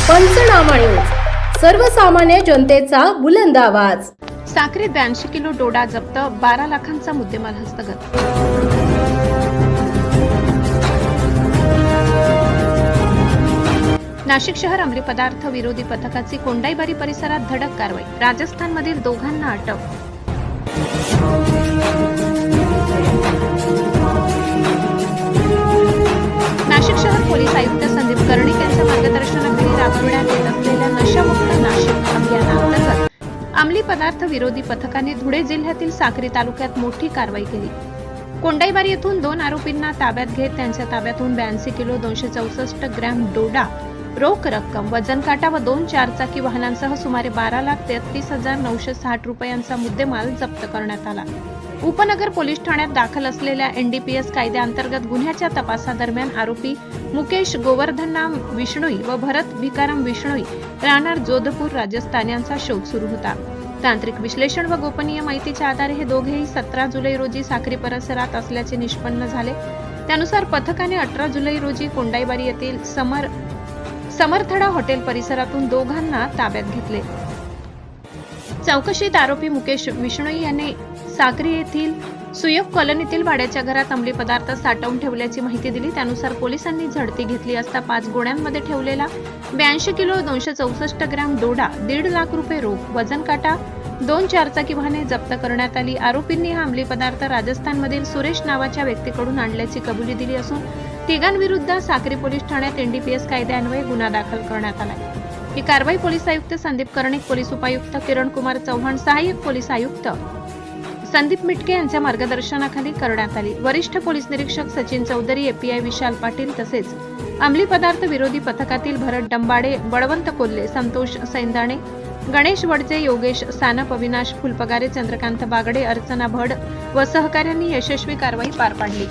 पंचनामा न्यूज, सर्वसामान्य जनतेचा बुलंद आवाज। साक्रीत 82 किलो डोडा जप्त, 12 लाखांचा मुद्देमाल हस्तगत। नाशिक शहर अंमली पदार्थ विरोधी पथकाची कोंडाईबारी परिसरात धडक कारवाई, राजस्थानमधील दोघांना अटक। नाशिक शहर पोलीस आयुक्त संदीप कर्णिक यांच्या मार्गदर्शनाखाली राबविण्यात येत असलेल्या नशामुक्त नाशिक अभियानाअंतर्गत अंमली पदार्थ विरोधी पथकाने धुळे जिल्ह्यातील साक्री तालुक्यात मोठी कारवाई केली। कोंडाईबारी येथून 2 आरोपींना ताब्यात घेत त्यांच्या ताब्यातून 82 किलो 264 ग्रॅम डोडा, रोख रक्कम, वजन काटा व 2 चारचाकी वाहनांसह सुमारे 12,33,960 रुपयांचा मुद्देमाल जप्त करण्यात आला। उपनगर पोलीस ठाण्यात दाखल असलेल्या एनडीपीएस कायद्याअंतर्गत गुन्ह्याच्या तपासादरम्यान आरोपी मुकेश गोवर्धनराम विष्णोई व भरत भिकाराम विष्णोई राहणार जोधपूर राजस्थान यांचा शोध सुरू होता। तांत्रिक विश्लेषण व गोपनीय माहितीच्या आधारे हे दोघेही 17 जुलै रोजी साक्री परिसरात असल्याचे निष्पन्न झाले। त्यानुसार पथकाने 18 जुलै रोजी कोंडाईबारी येथील समर्थडा हॉटेल परिसरातून दोघांना ताब्यात घेतले। चौकशीत आरोपी मुकेश विष्णोई याने साक्री येथील सुयोग कॉलनीतील भाड्याच्या घरात अंमली पदार्थ साठवून ठेवल्याची माहिती दिली। त्यानुसार पोलिसांनी झडती घेतली असता 5 गोण्यांमध्ये ठेवलेला 82 किलो 264 ग्रॅम डोडा, 1.5 लाख रुपये रोख, वजन काटा, 2 चारचाकी वाहने जप्त करण्यात आली। आरोपींनी हा अंमली पदार्थ राजस्थानमधील सुरेश नावाच्या व्यक्तीकडून आणल्याची कबुली दिली असून तिघांविरुद्ध साक्री पोलीस ठाण्यात एनडीपीएस कायद्यान्वये गुन्हा दाखल करण्यात आला। ही कारवाई पोलीस आयुक्त संदीप कर्णिक, पोलीस उपायुक्त किरण कुमार चव्हाण, सहाय्यक पोलीस आयुक्त संदीप मिटके यांच्या मार्गदर्शनाखाली करण्यात आली। वरिष्ठ पोलीस निरीक्षक सचिन चौधरी, एपीआय विशाल पाटील तसेच अंमली पदार्थ विरोधी पथकातील भरत डंबाडे, बळवंत कोल्हे, संतोष सैंदाणे, गणेश वडजे, योगेश सानप, अविनाश फुलपगारे, चंद्रकांत बागडे, अर्चना भड व सहकाऱ्यांनी यशस्वी कारवाई पार पाडली।